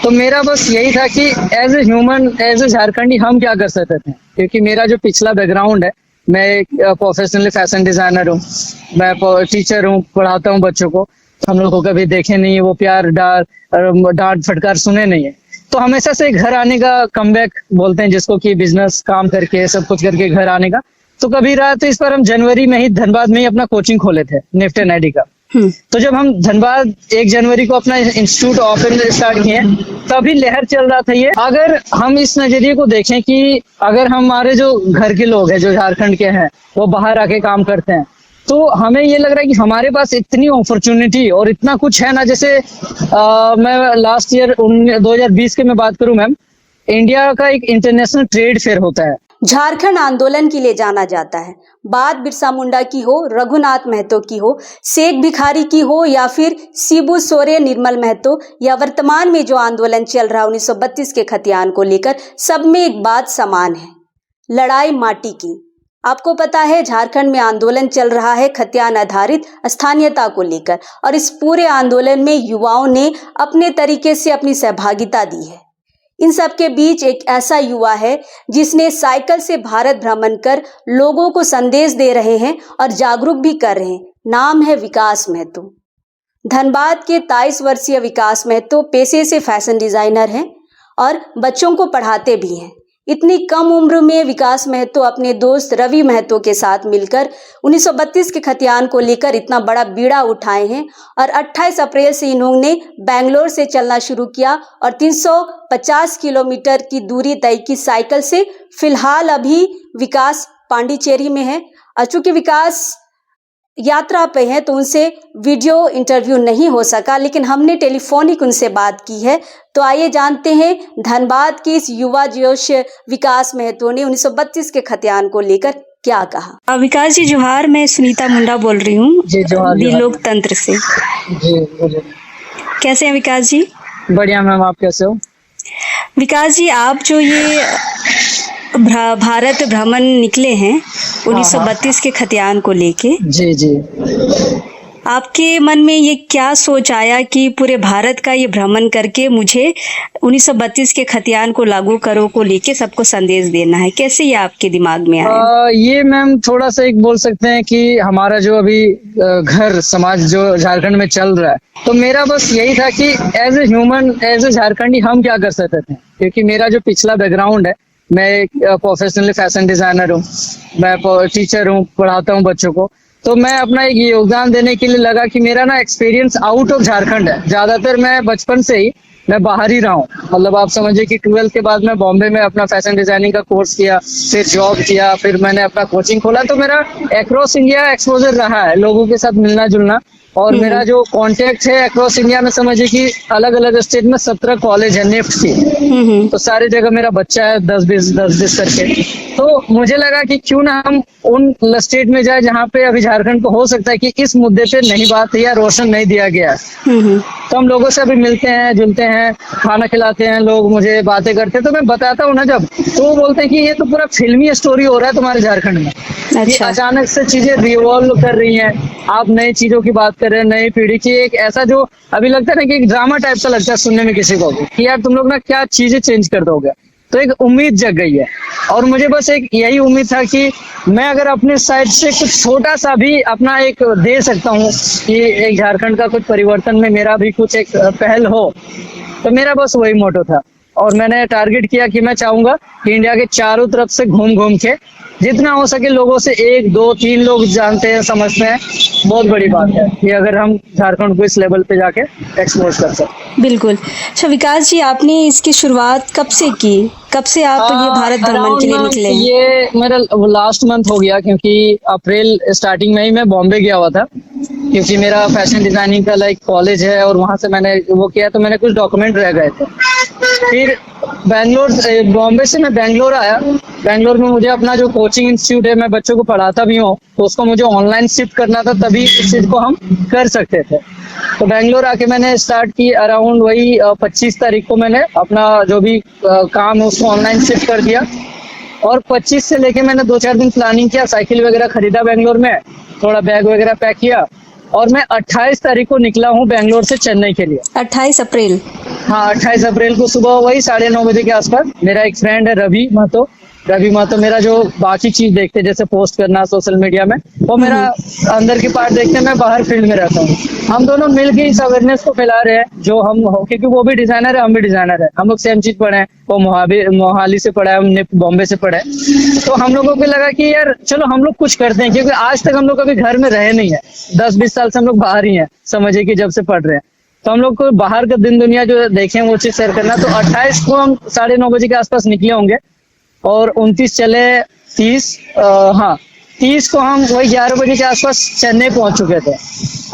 तो मेरा बस यही था कि as a human, as a Jharkhandi हम क्या कर सकते थे, क्योंकि मेरा जो पिछला बैकग्राउंड है, मैं एक प्रोफेशनली फैशन डिजाइनर हूँ, मैं टीचर हूँ, पढ़ाता हूँ बच्चों को। हम लोग को कभी देखे नहीं है वो प्यार डांट फटकार सुने नहीं है। तो हमेशा से घर आने का कमबैक बोलते हैं जिसको, कि बिजनेस काम करके सब कुछ करके घर आने का। तो कभी रहा तो इस पर हम जनवरी में ही धनबाद में ही अपना कोचिंग खोले थे निफ्ट एंड आईडी का। तो जब हम धनबाद 1 जनवरी को अपना इंस्टीट्यूट ओपन स्टार्ट किए, तभी लहर चल रहा था ये। अगर हम इस नजरिए को देखें कि अगर हमारे जो घर के लोग हैं जो झारखंड के हैं वो बाहर आके काम करते हैं, तो हमें ये लग रहा है कि हमारे पास इतनी अपॉर्चुनिटी और इतना कुछ है ना। जैसे मैं लास्ट ईयर 2020 के मैं बात करूं मैम, इंडिया का एक इंटरनेशनल ट्रेड फेयर होता है। झारखंड आंदोलन के लिए जाना जाता है। बात बिरसा मुंडा की हो, रघुनाथ महतो की हो, शेख भिखारी की हो या फिर शिबू सोरेन, निर्मल महतो, या वर्तमान में जो आंदोलन चल रहा है 1932 के खतियान को लेकर, सब में एक बात समान है, लड़ाई माटी की। आपको पता है झारखंड में आंदोलन चल रहा है खतियान आधारित स्थानीयता को लेकर, और इस पूरे आंदोलन में युवाओं ने अपने तरीके से अपनी सहभागिता दी है। इन सब के बीच एक ऐसा युवा है जिसने साइकिल से भारत भ्रमण कर लोगों को संदेश दे रहे हैं और जागरूक भी कर रहे हैं। नाम है विकास महतो। धनबाद के 23 वर्षीय विकास महतो पेशे से फैशन डिजाइनर हैं और बच्चों को पढ़ाते भी हैं। इतनी कम उम्र में विकास महतो अपने दोस्त रवि महतो के साथ मिलकर 1932 के खतियान को लेकर इतना बड़ा बीड़ा उठाए हैं, और 28 अप्रैल से इन्होंने बेंगलोर से चलना शुरू किया और 350 किलोमीटर की दूरी तय की साइकिल से। फिलहाल अभी विकास पांडिचेरी में है, और चूंकि विकास यात्रा पे हैं तो उनसे वीडियो इंटरव्यू नहीं हो सका, लेकिन हमने टेलीफोनिक उनसे बात की है। तो आइए जानते हैं धनबाद के इस युवा जोश विकास महतो ने 1932 के खतियान को लेकर क्या कहा। विकास जी जोहार, मैं सुनीता मुंडा बोल रही हूँ लोकतंत्र से। जी कैसे हैं विकास जी? बढ़िया मैम, आप कैसे हो? विकास जी, आप जो ये भारत भ्रमण निकले हैं 1932 के खतियान को लेके, जी आपके मन में ये क्या सोच आया कि पूरे भारत का ये भ्रमण करके मुझे 1932 के खतियान को लागू करो को लेके सबको संदेश देना है? कैसे ये आपके दिमाग में आया? ये मैम थोड़ा सा एक बोल सकते हैं कि हमारा जो अभी घर समाज जो झारखंड में चल रहा है, तो मेरा बस यही था कि as a human, as a Jharkhandi हम क्या कर सकते थे, क्योंकि मेरा जो पिछला बैकग्राउंड है, मैं एक प्रोफेशनली फैशन डिजाइनर हूँ, मैं टीचर हूँ, पढ़ाता हूँ बच्चों को। तो मैं अपना एक योगदान देने के लिए लगा कि मेरा ना एक्सपीरियंस आउट ऑफ झारखंड है। ज्यादातर मैं बचपन से ही मैं बाहर ही रहा हूँ। मतलब आप समझिए कि 12th के बाद मैं बॉम्बे में अपना फैशन डिजाइनिंग का कोर्स किया, फिर जॉब किया, फिर मैंने अपना कोचिंग खोला। तो मेरा अक्रॉस इंडिया एक्सपोजर रहा है, लोगों के साथ मिलना जुलना, और मेरा जो कांटेक्ट है अक्रॉस इंडिया में, समझिए कि अलग अलग स्टेट में 17 कॉलेज है निफ्ट की। तो सारी जगह मेरा बच्चा है 10-20 करके। तो मुझे लगा कि क्यों ना हम उन स्टेट में जाए जहाँ पे अभी झारखंड को हो सकता है कि इस मुद्दे पे नहीं बात है या रोशन नहीं दिया गया। तो हम लोगों से अभी मिलते हैं, जुलते हैं, खाना खिलाते हैं, लोग मुझे बातें करते हैं, तो मैं बताता हूँ ना जब, तो वो बोलते हैं कि ये तो पूरा फिल्मी स्टोरी हो रहा है तुम्हारे झारखंड में। अच्छा। अचानक से चीजें रिवॉल्व कर रही हैं, आप नई चीजों की बात कर रहे हैं, नई पीढ़ी की एक ऐसा जो अभी लगता है ना कि एक ड्रामा टाइप का लगता है सुनने में किसी को भी, कि यार तुम लोग ना क्या चीजें चेंज कर दोगे। तो एक उम्मीद जग गई है, और मुझे बस एक यही उम्मीद था कि मैं अगर अपने साइड से कुछ छोटा सा भी अपना एक दे सकता हूँ कि एक झारखंड का कुछ परिवर्तन में मेरा भी कुछ एक पहल हो, तो मेरा बस वही मोटो था। और मैंने टारगेट किया कि मैं चाहूंगा कि इंडिया के चारों तरफ से घूम घूम के जितना हो सके लोगों से 1-2-3 लोग जानते हैं, समझते हैं, बहुत बड़ी बात है कि अगर हम झारखंड को इस लेवल पे जाके एक्सपोज कर सकते। बिल्कुल। अच्छा विकास जी, आपने इसकी शुरुआत कब से की? कब से आप ये भारत भ्रमण के लिए निकले? ये मेरा लास्ट मंथ हो गया, क्योंकि अप्रैल स्टार्टिंग में ही मैं बॉम्बे गया हुआ था, क्योंकि मेरा फैशन डिजाइनिंग का लाइक कॉलेज है और वहां से मैंने वो किया, तो मैंने कुछ डॉक्यूमेंट रह गए थे। फिर बॉम्बे से मैं बेंगलोर आया। बेंगलोर में मुझे अपना जो कोचिंग इंस्टीट्यूट है, मैं बच्चों को पढ़ाता भी हूँ, तो उसको मुझे ऑनलाइन शिफ्ट करना था, तभी इस चीज को हम कर सकते थे। तो बेंगलोर आके मैंने स्टार्ट की अराउंड वही 25 तारीख को मैंने अपना जो भी काम है उसको ऑनलाइन शिफ्ट कर दिया, और 25 से लेके मैंने 2-4 दिन प्लानिंग किया, साइकिल वगैरह खरीदा बेंगलोर में, थोड़ा बैग वगैरह पैक किया, और मैं 28 तारीख को निकला हूँ बेंगलोर से चेन्नई के लिए। 28 अप्रैल? हाँ 28 अप्रैल को सुबह वही 9:30 बजे के आसपास मेरा एक फ्रेंड है रवि महतो मेरा जो बाकी चीज देखते हैं, जैसे पोस्ट करना सोशल मीडिया में, वो मेरा अंदर की पार्ट देखते हैं, मैं बाहर फील्ड में रहता हूँ। हम दोनों मिलकर इस अवेयरनेस को फैला रहे हैं जो हम हो, क्योंकि वो भी डिजाइनर है, हम भी डिजाइनर है, हम लोग सेम चीज पढ़े हैं। वो मोहाली से पढ़ा है, हमने बॉम्बे से पढ़ा है। तो हम लोगों को लगा कि यार चलो हम लोग कुछ करते हैं, क्योंकि आज तक हम लोग कभी घर में रहे नहीं है। 10-20 साल से हम लोग बाहर ही हैं, समझिए कि जब से पढ़ रहे हैं। तो हम लोग को बाहर का दिन दुनिया जो देखें वो चीज शेयर करना। तो 28 को हम 9:30 बजे के आसपास निकले होंगे और 29 चले 30 को हम वही 11 बजे के आसपास चेन्नई पहुंच चुके थे।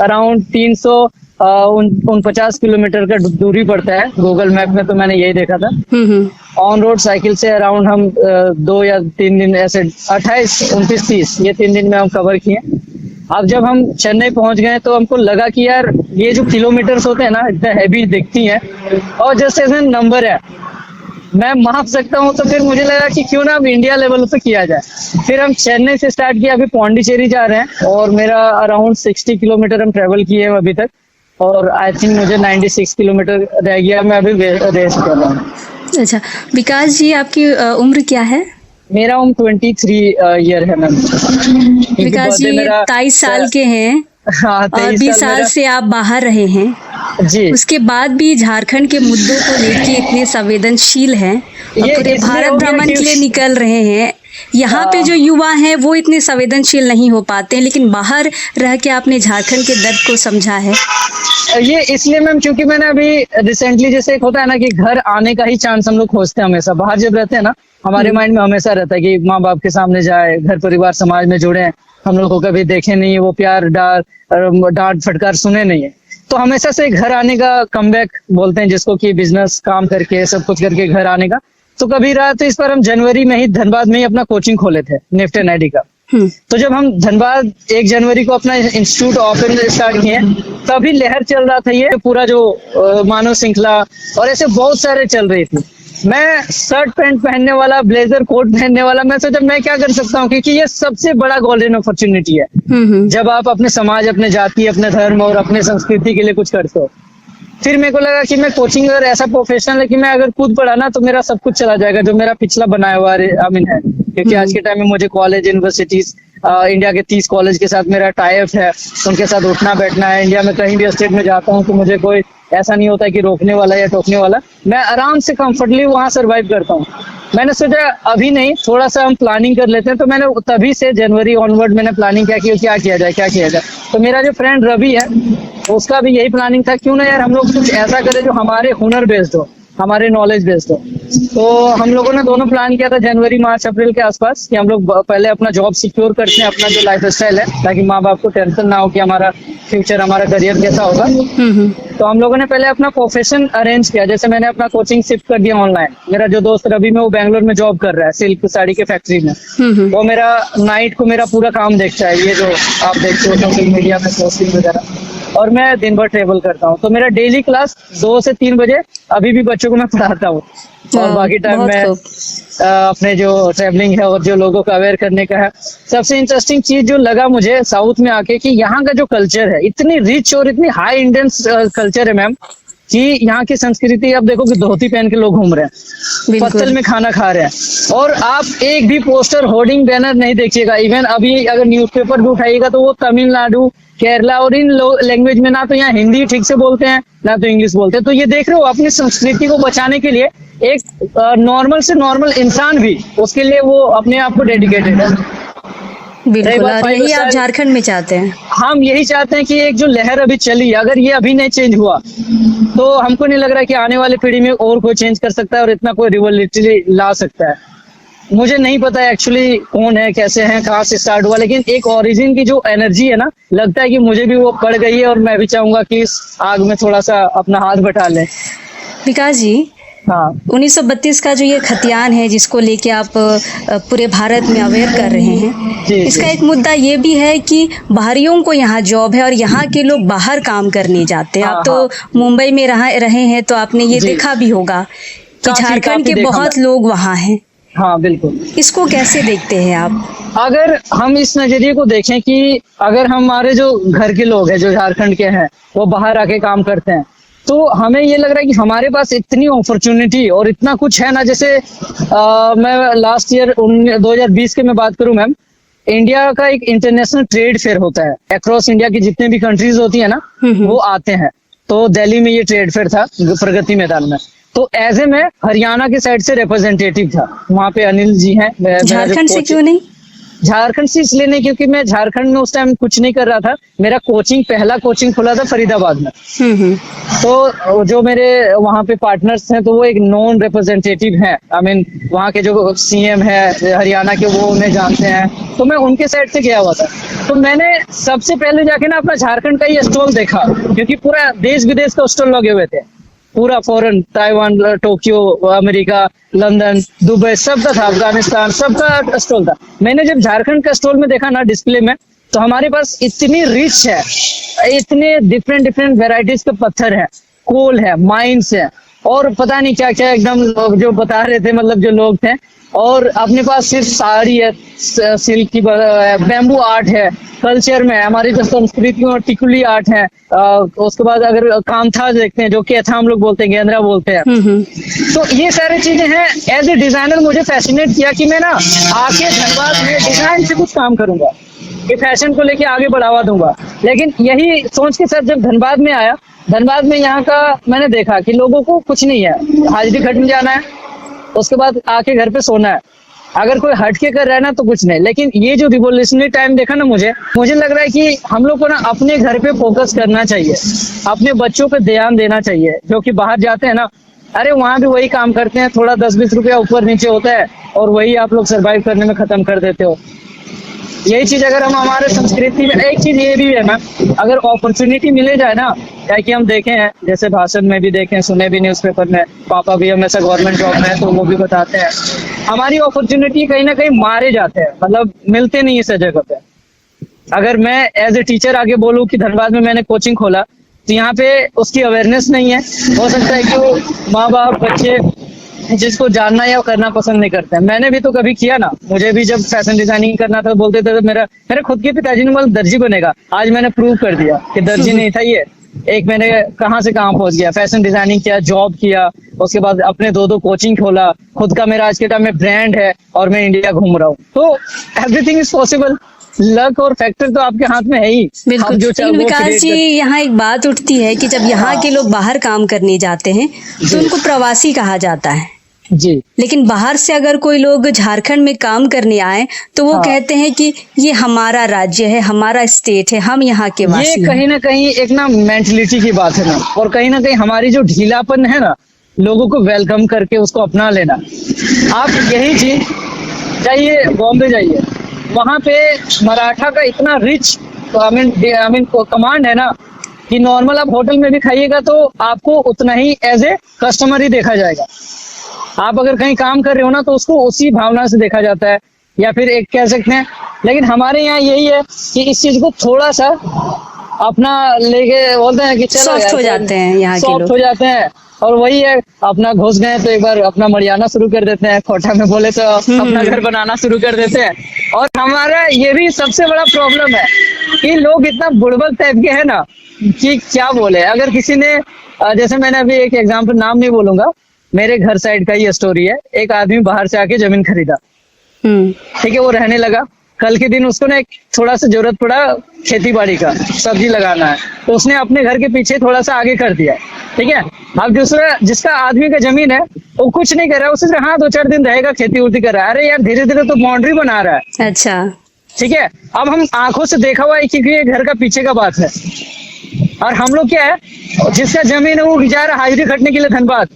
अराउंड 349 किलोमीटर का दूरी पड़ता है गूगल मैप में, तो मैंने यही देखा था। ऑन रोड साइकिल से अराउंड हम 2 या 3 दिन ऐसे 28, 29, 30 ये 3 दिन में हम कवर किए। अब जब हम चेन्नई पहुंच गए तो हमको लगा कि यार ये जो किलोमीटर्स होते हैं ना, इतना हैवी दिखती हैं और जस्ट एज एन नंबर है, मैं माप सकता हूँ। तो फिर मुझे लगा कि क्यों ना अब इंडिया लेवल पे किया जाए। फिर हम चेन्नई से स्टार्ट किया, अभी पौंडीचेरी जा रहे हैं और मेरा अराउंड 60 किलोमीटर हम ट्रेवल किए हैं अभी तक, और आई थिंक मुझे 96 किलोमीटर रह गया, मैं अभी रेस्ट कर रहा हूँ। अच्छा विकास जी, आपकी उम्र क्या है? मेरा उम्र 23 ईयर है मैम। विकास जी 23 साल के हैं। हाँ, और 20 साल से आप बाहर रहे हैं जी। उसके बाद भी झारखंड के मुद्दों को लेके इतने संवेदनशील हैं और पूरे भारत भ्रमण के लिए निकल रहे हैं। यहाँ पे जो युवा हैं वो इतने संवेदनशील नहीं हो पाते हैं, लेकिन बाहर रह के आपने झारखंड के दर्द को समझा है। ये इसलिए मैम क्योंकि मैंने अभी रिसेंटली, जैसे एक होता है ना कि घर आने का ही चांस हम लोग खोजते हैं हमेशा। बाहर जब रहते हैं ना, हमारे माइंड में हमेशा रहता है कि माँ बाप के सामने जाए, घर परिवार समाज में जुड़े, हम लोग को कभी देखे नहीं है, वो प्यार डांट फटकार सुने नहीं है। तो हमेशा से घर आने का कमबैक बोलते हैं जिसको, कि बिजनेस काम करके सब कुछ करके घर आने का। तो कभी रहा, तो इस पर हम जनवरी में ही धनबाद में ही अपना कोचिंग खोले थे निफ्ट NID का। तो जब हम धनबाद 1 जनवरी को अपना इंस्टीट्यूट ओपन स्टार्ट किए, तभी लहर चल रहा था ये पूरा जो मानव श्रृंखला और ऐसे बहुत सारे चल रही थी। मैं शर्ट पैंट पहनने वाला, ब्लेजर कोट पहनने वाला, मैं सोचा मैं क्या कर सकता हूँ, क्योंकि ये सबसे बड़ा गोल्डन अपॉर्चुनिटी है जब आप अपने समाज, अपने जाति, अपने धर्म और अपने संस्कृति के लिए कुछ करते हो। फिर मेरे को लगा कि मैं कोचिंग अगर ऐसा प्रोफेशनल है कि मैं अगर खुद पढ़ा ना तो मेरा सब कुछ चला जाएगा जो मेरा पिछला बनाया हुआ है, क्योंकि आज के टाइम में मुझे कॉलेज, यूनिवर्सिटीज, इंडिया के 30 कॉलेज के साथ मेरा टाई अप है, उनके साथ उठना बैठना है। इंडिया में कहीं भी स्टेट में जाता हूँ तो मुझे कोई ऐसा नहीं होता कि रोकने वाला या टोकने वाला, मैं आराम से कंफर्टेबली वहां सर्वाइव करता हूँ। मैंने सोचा अभी नहीं, थोड़ा सा हम प्लानिंग कर लेते हैं। तो मैंने तभी से जनवरी ऑनवर्ड मैंने प्लानिंग क्या किया जाए। तो मेरा जो फ्रेंड रवि है उसका भी यही प्लानिंग था, क्यों ना यार हम लोग कुछ ऐसा करें जो हमारे हुनर बेस्ड हो, हमारे नॉलेज बेस्ड हो। तो हम लोगों ने दोनों प्लान किया था जनवरी, मार्च, अप्रैल के आसपास कि हम लोग पहले अपना जॉब सिक्योर करते हैं, अपना जो लाइफ स्टाइल है, ताकि माँ बाप को टेंशन ना हो कि हमारा फ्यूचर, हमारा करियर कैसा होगा। तो हम लोगों ने पहले अपना प्रोफेशन अरेंज किया। जैसे मैंने अपना कोचिंग शिफ्ट कर दिया ऑनलाइन। मेरा जो दोस्त रवि में वो बैंगलोर में जॉब कर रहा है, सिल्क साड़ी के फैक्ट्री में। वो मेरा नाइट को मेरा पूरा काम देखता है, ये जो आप देखते हो सोशल मीडिया में पोस्टिंग वगैरह, और मैं दिन भर ट्रेवल करता हूँ। तो मेरा डेली क्लास 2 से 3 बजे अभी भी बच्चों को मैं पढ़ाता हूँ, और बाकी टाइम में अपने जो ट्रेवलिंग है और जो लोगों को अवेयर करने का है। सबसे इंटरेस्टिंग चीज जो लगा मुझे साउथ में आके, कि यहाँ का जो कल्चर है इतनी रिच और इतनी हाई इंटेंस कल्चर है मैम, कि यहाँ की संस्कृति आप देखो कि धोती पहन के लोग घूम रहे हैं, पत्तल में खाना खा रहे हैं, और आप एक भी पोस्टर, होर्डिंग, बैनर नहीं देखिएगा। इवन अभी अगर न्यूज़पेपर भी उठाइएगा तो वो तमिलनाडु, केरला और इन लैंग्वेज में, ना तो यहाँ हिंदी ठीक से बोलते हैं ना तो इंग्लिश बोलते हैं। तो ये देख रहे हो, अपनी संस्कृति को बचाने के लिए एक नॉर्मल से नॉर्मल इंसान भी उसके लिए वो अपने आप को डेडिकेटेड है। बिल्कुल, और यही आप झारखंड में चाहते हैं। हम यही चाहते हैं कि एक जो लहर अभी चली, अगर ये अभी नहीं चेंज हुआ तो हमको नहीं लग रहा कि आने वाली पीढ़ी में और कोई चेंज कर सकता है और इतना कोई रिवॉल्यूशनरी ला सकता है। मुझे नहीं पता एक्चुअली कौन है, कैसे है, कहाँ से स्टार्ट हुआ, लेकिन एक ओरिजिन की जो एनर्जी है ना, लगता है कि मुझे भी वो पड़ गई है, और मैं भी चाहूंगा कि इस आग में थोड़ा सा अपना हाथ बटा लें। विकास जी, हाँ, 1932 का जो ये खतियान है जिसको लेके आप पूरे भारत में अवेयर कर रहे हैं, इसका एक मुद्दा ये भी है कि बाहरियों को यहाँ जॉब है और यहाँ के लोग बाहर काम करने जाते हैं। आप तो मुंबई में रहे हैं, तो आपने ये देखा भी होगा कि झारखंड के बहुत लोग वहाँ हैं। हाँ बिल्कुल। इसको कैसे देखते हैं आप? अगर हम इस नजरिए को देखें कि अगर हमारे जो घर के लोग हैं, जो झारखंड के हैं, वो बाहर आके काम करते हैं, तो हमें ये लग रहा है कि हमारे पास इतनी अपॉर्चुनिटी और इतना कुछ है ना, जैसे मैं लास्ट ईयर 2020 के मैं बात करूं मैम, इंडिया का एक इंटरनेशनल ट्रेड फेयर होता है, अक्रॉस इंडिया की जितने भी कंट्रीज होती है ना वो आते हैं। तो दिल्ली में ये ट्रेड फेयर था प्रगति मैदान में, तो एज ए मैं हरियाणा के साइड से रिप्रेजेंटेटिव था वहाँ पे। अनिल जी हैं। झारखंड से क्यों नहीं? झारखंड से इसलिए नहीं क्योंकि मैं झारखंड में उस टाइम कुछ नहीं कर रहा था। मेरा पहला कोचिंग खुला था फरीदाबाद में। तो जो मेरे वहाँ पे पार्टनर्स हैं तो वो एक नॉन रिप्रेजेंटेटिव हैं। आई मीन वहाँ के जो सीएम है हरियाणा के वो उन्हें जानते हैं, तो मैं उनके साइड से गया हुआ था। तो मैंने सबसे पहले जाके ना अपना झारखंड का ये स्टॉल देखा, क्योंकि पूरा देश विदेश का स्टॉल लगे हुए थे, पूरा foreign, Taiwan, Tokyo, America, London, Dubai, सबका था, अफगानिस्तान, सबका स्टॉल था। मैंने जब झारखंड का स्टॉल में देखा ना डिस्प्ले में, तो हमारे पास इतनी रिच है, इतने डिफरेंट वेराइटीज के पत्थर है, कोल है, माइंस है, और पता नहीं क्या क्या एकदम जो बता रहे थे मतलब जो लोग थे। और अपने पास सिर्फ साड़ी है, सिल्क की, बैम्बू आर्ट है, कल्चर में हमारी जो संस्कृति और टिकुली आर्ट है। उसके बाद अगर कांथा देखते हैं, जो कैथा हम लोग बोलते हैं, गेंद्रा बोलते हैं, तो ये सारी चीजें हैं। एज ए डिजाइनर मुझे फैसिनेट किया कि मैं ना आके धनबाद में डिजाइन से कुछ काम करूंगा, कि फैशन को लेके आगे बढ़ावा दूंगा। लेकिन यही सोच के साथ जब धनबाद में आया, धनबाद में यहाँ का मैंने देखा कि लोगों को कुछ नहीं है, हाजिरी खटने जाना है, उसके बाद आके घर पे सोना है। अगर कोई हटके कर रहा है ना तो कुछ नहीं। लेकिन ये जो रिवोल्यूशनरी टाइम देखा ना, मुझे लग रहा है कि हम लोग को ना अपने घर पे फोकस करना चाहिए, अपने बच्चों पे ध्यान देना चाहिए। जो कि बाहर जाते हैं ना, अरे वहां भी वही काम करते हैं, थोड़ा 10-20 रुपया ऊपर नीचे होता है और वही आप लोग सर्वाइव करने में खत्म कर देते हो। यही चीज अगर हम हमारे संस्कृति में, एक चीज ये भी है मैम, अगर अपॉर्चुनिटी मिले जाए ना, क्या कि हम देखे हैं, जैसे भाषण में भी देखे, सुने भी न्यूज़पेपर में, पापा भी हमेशा गवर्नमेंट जॉब में है तो वो भी बताते हैं, हमारी अपॉर्चुनिटी कहीं ना कहीं मारे जाते हैं, मतलब मिलते नहीं इस जगह पे। अगर मैं एज ए टीचर आगे बोलूं कि धनबाद में मैंने कोचिंग खोला, तो यहाँ पे उसकी अवेयरनेस नहीं है। हो सकता है कि वो माँ बाप बच्चे जिसको जानना या करना पसंद नहीं करते हैं। मैंने भी तो कभी किया ना, मुझे भी जब फैशन डिजाइनिंग करना था बोलते थे, तो मेरे खुद के पिताजी ने बोला दर्जी बनेगा। आज मैंने प्रूव कर दिया कि दर्जी नहीं था ये। एक मैंने कहाँ से कहाँ पहुंच गया, फैशन डिजाइनिंग किया, जॉब किया, उसके बाद अपने 2 कोचिंग खोला, खुद का मेरा आज के टाइम में ब्रांड है और मैं इंडिया घूम रहा हूँ। तो एवरीथिंग इज पॉसिबल। लक और फैक्टर तो आपके हाथ में है ही। बिल्कुल। लेकिन विकास जी, यहाँ एक बात उठती है कि जब यहाँ के लोग बाहर काम करने जाते हैं तो उनको प्रवासी कहा जाता है जी। लेकिन बाहर से अगर कोई लोग झारखंड में काम करने आए तो वो कहते हैं कि ये हमारा राज्य है, हमारा स्टेट है, हम यहाँ के वासी हैं। ये कहीं ना कहीं एक ना मेंटलिटी की बात है ना, और कहीं ना कहीं हमारी जो ढीलापन है ना, लोगों को वेलकम करके उसको अपना लेना। आप यही चीज जाइए, बॉम्बे जाइए, वहां पे मराठा का इतना रिच आई मीन कमांड है ना, कि नॉर्मल आप होटल में भी खाइएगा तो आपको उतना ही एज ए कस्टमर ही देखा जाएगा। आप अगर कहीं काम कर रहे हो ना तो उसको उसी भावना से देखा जाता है, या फिर एक कह सकते हैं। लेकिन हमारे यहाँ यही है कि इस चीज को थोड़ा सा अपना लेके बोलते हैं कि चलो सॉफ्ट हो जाते हैं, यहाँ के लोग सॉफ्ट हो जाते हैं। और वही है, अपना घुस गए तो एक बार अपना मरियाना शुरू कर देते हैं, खोटा में बोले तो अपना घर बनाना शुरू कर देते हैं। और हमारा ये भी सबसे बड़ा प्रॉब्लम है कि लोग इतना बुड़बक टाइप के हैं ना कि क्या बोले। अगर किसी ने, जैसे मैंने अभी एक एग्जाम्पल, नाम नहीं बोलूंगा, मेरे घर साइड का ही स्टोरी है। एक आदमी बाहर से आके जमीन खरीदा, ठीक है, वो रहने लगा। कल के दिन उसको ना एक थोड़ा सा जरूरत पड़ा खेती बाड़ी का, सब्जी लगाना है, तो उसने अपने घर के पीछे थोड़ा सा आगे कर दिया, ठीक है। अब दूसरा जिसका आदमी का जमीन है वो कुछ नहीं कर रहा है, उसे हाँ 2-4 दिन रहेगा, खेती उर्ती कर रहा है। अरे यार धीरे धीरे तो बाउंड्री बना रहा है। अच्छा, ठीक है। अब हम आंखों से देखा हुआ है कि ये घर का पीछे का बात है, और हम लोग क्या है, जिसका जमीन है वो जा रहा है हाजिरी खटने के लिए धनबाद,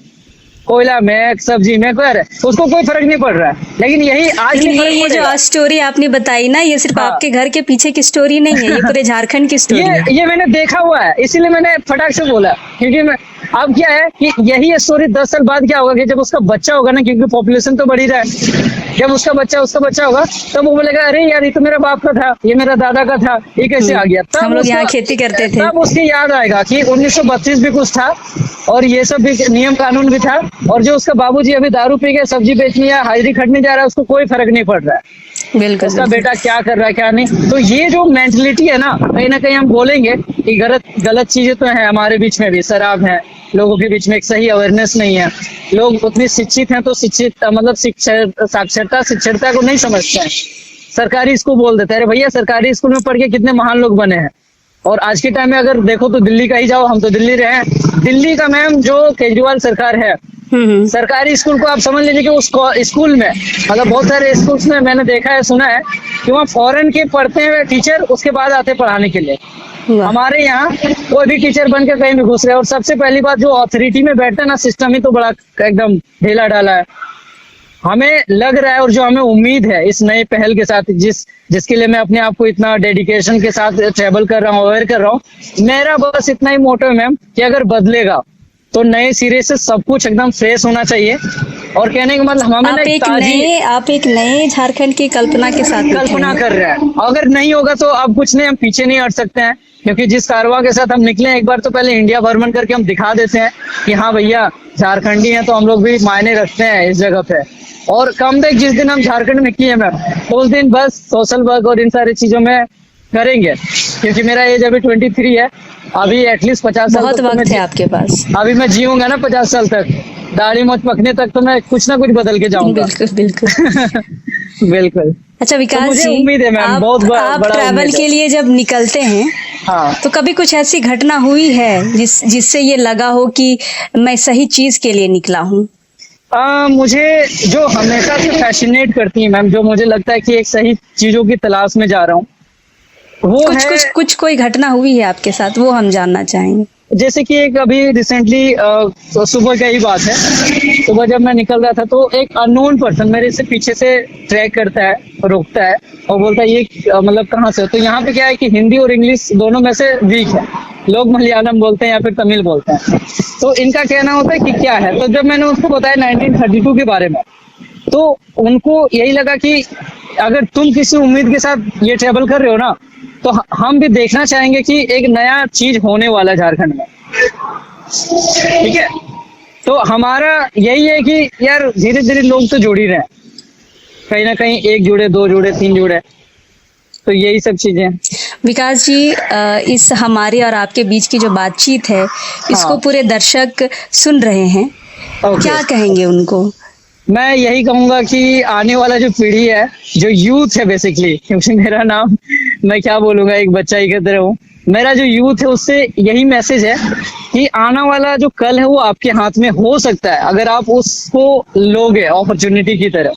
कोयला में, सब्जी में, उसको कोई फर्क नहीं पड़ रहा है। लेकिन यही आज ये जो स्टोरी आपने बताई ना, ये सिर्फ आपके घर के पीछे की स्टोरी नहीं है, ये पूरे झारखंड की स्टोरी है। ये मैंने देखा हुआ है, इसीलिए मैंने फटाक से बोला। क्योंकि मैं अब क्या है कि यही स्टोरी 10 साल बाद क्या होगा कि जब उसका बच्चा होगा ना, क्योंकि पॉपुलेशन तो बढ़ ही रहा है, जब उसका बच्चा होगा तब वो बोलेगा अरे यार ये तो मेरा बाप का था, ये मेरा दादा का था, ये कैसे आ गया। तब हम लोग यहाँ खेती करते थे। तब उसकी याद आएगा कि 1932 भी कुछ था और ये सब भी नियम कानून भी था, और जो उसका बाबूजी अभी दारू पी के सब्जी बेचने या हाजिरी खटने जा रहा है, उसको कोई फर्क नहीं पड़ रहा है। बिल्कुल, उसका बेटा क्या कर रहा है क्या नहीं। तो ये जो मेंटलिटी है ना कहीं हम बोलेंगे कि गलत चीजें तो है हमारे बीच में भी, शराब है, लोगों के बीच में एक सही अवेयरनेस नहीं है। लोग उतने शिक्षित हैं तो शिक्षित मतलब साक्षरता को नहीं समझते हैं। सरकारी स्कूल बोल देते हैं, अरे भैया सरकारी स्कूल में पढ़ के कितने महान लोग बने हैं। और आज के टाइम में अगर देखो तो दिल्ली का ही जाओ, हम तो दिल्ली रहे हैं, दिल्ली का मैम जो केजरीवाल सरकार है, सरकारी स्कूल को आप समझ लीजिए कि उस स्कूल में मतलब बहुत सारे स्कूल्स में मैंने देखा है, सुना है कि वहाँ फॉरेन के पढ़ते हैं टीचर, उसके बाद आते पढ़ाने के लिए। हमारे यहाँ कोई भी टीचर बन के कहीं भी घुस रहे हैं। और सबसे पहली बात, जो अथॉरिटी में बैठते हैं ना, सिस्टम ही तो बड़ा एकदम ढीला ढाला है। हमें लग रहा है और जो हमें उम्मीद है इस नए पहल के साथ, जिसके लिए मैं अपने आप को इतना डेडिकेशन के साथ ट्रेवल कर रहा हूँ, अवेयर कर रहा हूँ, मेरा बस इतना ही मोटो है मैम कि अगर बदलेगा तो नए सिरे से सब कुछ एकदम फ्रेश होना चाहिए। और कहने का मतलब हमें आप एक नए झारखंड की कल्पना के साथ कल्पना कर रहे हैं। अगर नहीं होगा तो अब कुछ नहीं, हम पीछे नहीं हट सकते हैं, क्योंकि जिस कारवां के साथ हम निकले हैं, एक बार तो पहले इंडिया भ्रमण करके हम दिखा देते हैं कि हाँ भैया झारखंडी हैं तो हम लोग भी मायने रखते हैं इस जगह पे। और कम देख जिस दिन हम झारखंड में किए मैम, तो उस दिन बस सोशल वर्क और इन सारी चीजों में करेंगे, क्योंकि मेरा एज अभी 23 है। अभी एटलीस्ट 50 साल बहुत वक्त है आपके पास। अभी मैं जीऊंगा ना 50 साल तक, दाढ़ी मोछ पकने तक तो मैं कुछ ना कुछ बदल के जाऊंगा। बिल्कुल बिल्कुल बिल्कुल। अच्छा विकास तो मुझे जी, उम्मीद है मैम, बहुत आप बड़ा ट्रैवल के लिए जब निकलते हैं, हाँ, तो कभी कुछ ऐसी घटना हुई है जिससे ये लगा हो कि मैं सही चीज के लिए निकला हूँ? मुझे जो हमेशा से फैसिनेट करती है मैम, जो मुझे लगता है कि एक सही चीजों की तलाश में जा रहा हूँ, वो कुछ कोई घटना हुई है आपके साथ, वो हम जानना चाहेंगे। जैसे कि एक अभी रिसेंटली सुबह का ही बात है। सुबह जब मैं निकल रहा था तो एक अननोन पर्सन मेरे से पीछे से ट्रैक करता है, रोकता है और बोलता है ये मतलब कहाँ से हो। तो यहाँ पे क्या है कि हिंदी और इंग्लिश दोनों में से वीक है, लोग मलयालम बोलते हैं या फिर तमिल बोलते हैं। तो इनका कहना होता है कि क्या है। तो जब मैंने उसको बताया 1932 के बारे में, तो उनको यही लगा कि अगर तुम किसी उम्मीद के साथ ये ट्रेवल कर रहे हो ना, तो हम भी देखना चाहेंगे कि एक नया चीज होने वाला है झारखंड में। ठीक है, तो हमारा यही है कि यार धीरे धीरे लोग तो जुड़ ही रहे हैं, कहीं ना कहीं 1 जुड़े, 2 जुड़े, 3 जुड़े, तो यही सब चीजें। विकास जी, इस हमारे और आपके बीच की जो बातचीत है, इसको पूरे दर्शक सुन रहे हैं, क्या कहेंगे उनको? मैं यही कहूंगा कि आने वाला जो पीढ़ी है, जो यूथ है बेसिकली, क्योंकि मेरा नाम मैं क्या बोलूंगा, एक बच्चा ही कहते रहूं, मेरा जो यूथ है उससे यही मैसेज है कि आने वाला जो कल है वो आपके हाथ में हो सकता है, अगर आप उसको लोगे अपॉर्चुनिटी की तरह।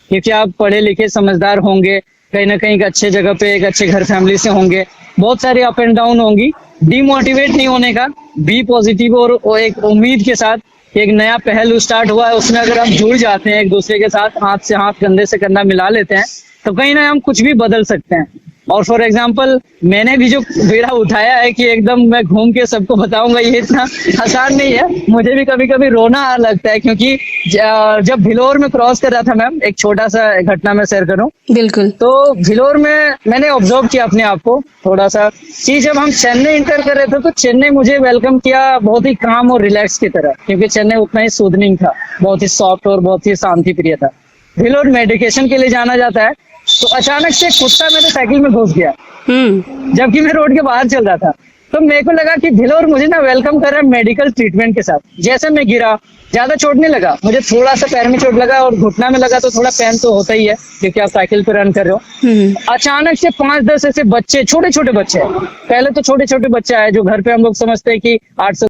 क्योंकि आप पढ़े लिखे समझदार होंगे, कहीं ना कहीं एक अच्छे जगह पे, एक अच्छे घर फैमिली से होंगे, बहुत सारी अप एंड डाउन होंगी। डिमोटिवेट नहीं होने का, बी पॉजिटिव और एक उम्मीद के साथ एक नया पहल स्टार्ट हुआ है, उसमें अगर हम जुड़ जाते हैं एक दूसरे के साथ, हाथ से हाथ, कंधे से कंधा मिला लेते हैं, तो कहीं ना हम कुछ भी बदल सकते हैं। और फॉर एग्जाम्पल मैंने भी जो बेड़ा उठाया है कि एकदम मैं घूम के सबको बताऊंगा, ये इतना आसान नहीं है। मुझे भी कभी कभी रोना लगता है, क्योंकि जब भिलोर में क्रॉस कर रहा था मैम, एक छोटा सा घटना मैं शेयर करूं। बिल्कुल। तो भिलोर में मैंने ऑब्जर्व किया अपने आप को थोड़ा सा, कि जब हम चेन्नई इंटर कर रहे थे तो चेन्नई मुझे वेलकम किया बहुत ही काम और रिलैक्स की तरह, क्योंकि चेन्नई उतना ही सूदनिंग था, बहुत ही सॉफ्ट और बहुत ही शांति प्रिय था। भिलोर मेडिकेशन के लिए जाना जाता है, तो अचानक से कुत्ता मेरे साइकिल में घुस गया, जबकि मैं रोड के बाहर चल रहा था। तो मेरे को लगा कि भिलोर मुझे ना वेलकम कर रहा है मेडिकल ट्रीटमेंट के साथ। जैसे मैं गिरा, ज्यादा चोट नहीं लगा, मुझे थोड़ा सा पैर में चोट लगा और घुटना में लगा, तो थोड़ा पेन तो होता ही है क्योंकि आप साइकिल पे रन कर रहे हो। अचानक से 5-10 ऐसे बच्चे, छोटे छोटे बच्चे, पहले तो छोटे छोटे बच्चे आए जो घर पे हम लोग समझते हैं कि 800